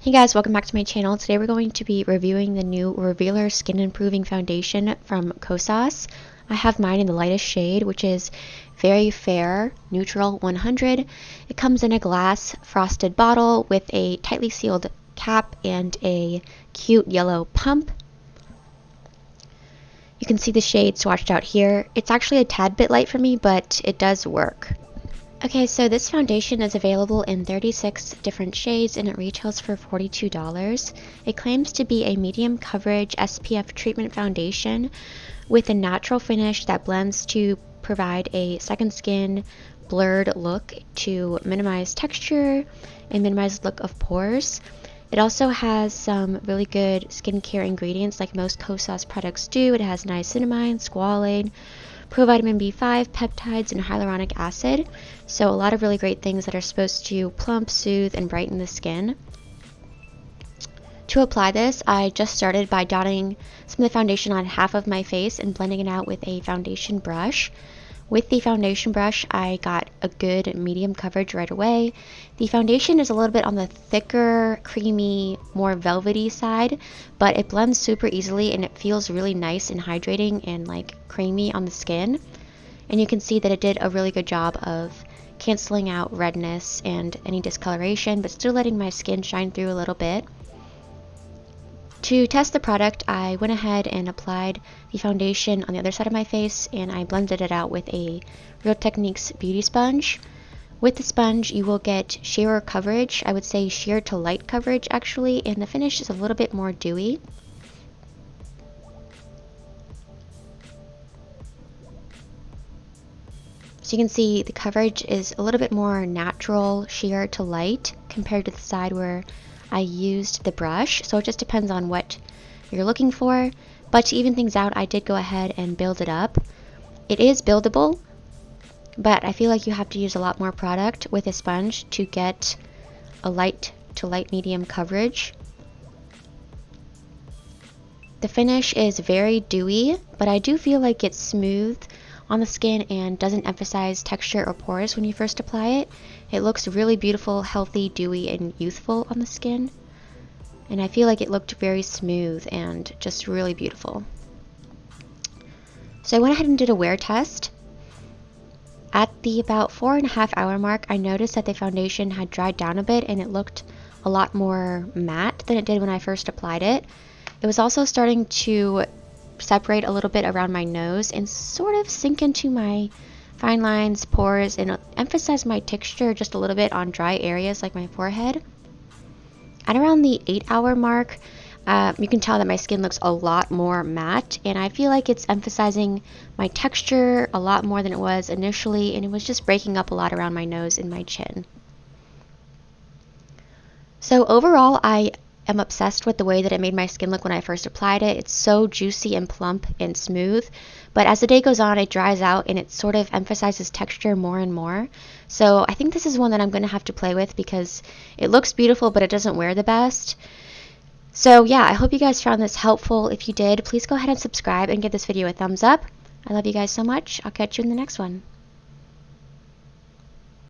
Hey guys, welcome back to my channel. Today we're going to be reviewing the new Revealer Skin Improving Foundation from Kosas. I have mine in the lightest shade, which is very fair, neutral 100. It comes in a glass frosted bottle with a tightly sealed cap and a cute yellow pump. You can see the shade swatched out here. It's actually a tad bit light for me, but it does work. Okay, so this foundation is available in 36 different shades and it retails for $42. It claims to be a medium coverage SPF treatment foundation with a natural finish that blends to provide a second skin blurred look to minimize texture and minimize the look of pores. It also has some really good skincare ingredients like most Kosas products do. It has niacinamide, squalane, provitamin B5, peptides, and hyaluronic acid. So a lot of really great things that are supposed to plump, soothe, and brighten the skin. To apply this, I just started by dotting some of the foundation on half of my face and blending it out with a foundation brush. With the foundation brush, I got a good medium coverage right away. The foundation is a little bit on the thicker, creamy, more velvety side, but it blends super easily and it feels really nice and hydrating and like creamy on the skin. And you can see that it did a really good job of canceling out redness and any discoloration, but still letting my skin shine through a little bit. To test the product, I went ahead and applied the foundation on the other side of my face and I blended it out with a Real Techniques beauty sponge. With the sponge, you will get sheerer coverage. I would say sheer to light coverage actually, and the finish is a little bit more dewy. So you can see the coverage is a little bit more natural, sheer to light compared to the side where I used the brush, so it just depends on what you're looking for. But to even things out, I did go ahead and build it up. It is buildable, but I feel like you have to use a lot more product with a sponge to get a light to light medium coverage. The finish is very dewy, but I do feel like it's smooth on the skin and doesn't emphasize texture or pores when you first apply it. It looks really beautiful, healthy, dewy, and youthful on the skin. And I feel like it looked very smooth and just really beautiful. So I went ahead and did a wear test. At the about 4.5 hour mark, I noticed that the foundation had dried down a bit and it looked a lot more matte than it did when I first applied it. It was also starting to separate a little bit around my nose and sort of sink into my fine lines, pores, and emphasize my texture just a little bit on dry areas like my forehead. At around the 8-hour mark, you can tell that my skin looks a lot more matte, and I feel like it's emphasizing my texture a lot more than it was initially, and it was just breaking up a lot around my nose and my chin. So overall, I am obsessed with the way that it made my skin look when I first applied it. It's so juicy and plump and smooth, but as the day goes on, it dries out and it sort of emphasizes texture more and more. So I think this is one that I'm going to have to play with because it looks beautiful, but it doesn't wear the best. So yeah, I hope you guys found this helpful. If you did, please go ahead and subscribe and give this video a thumbs up. I love you guys so much. I'll catch you in the next one.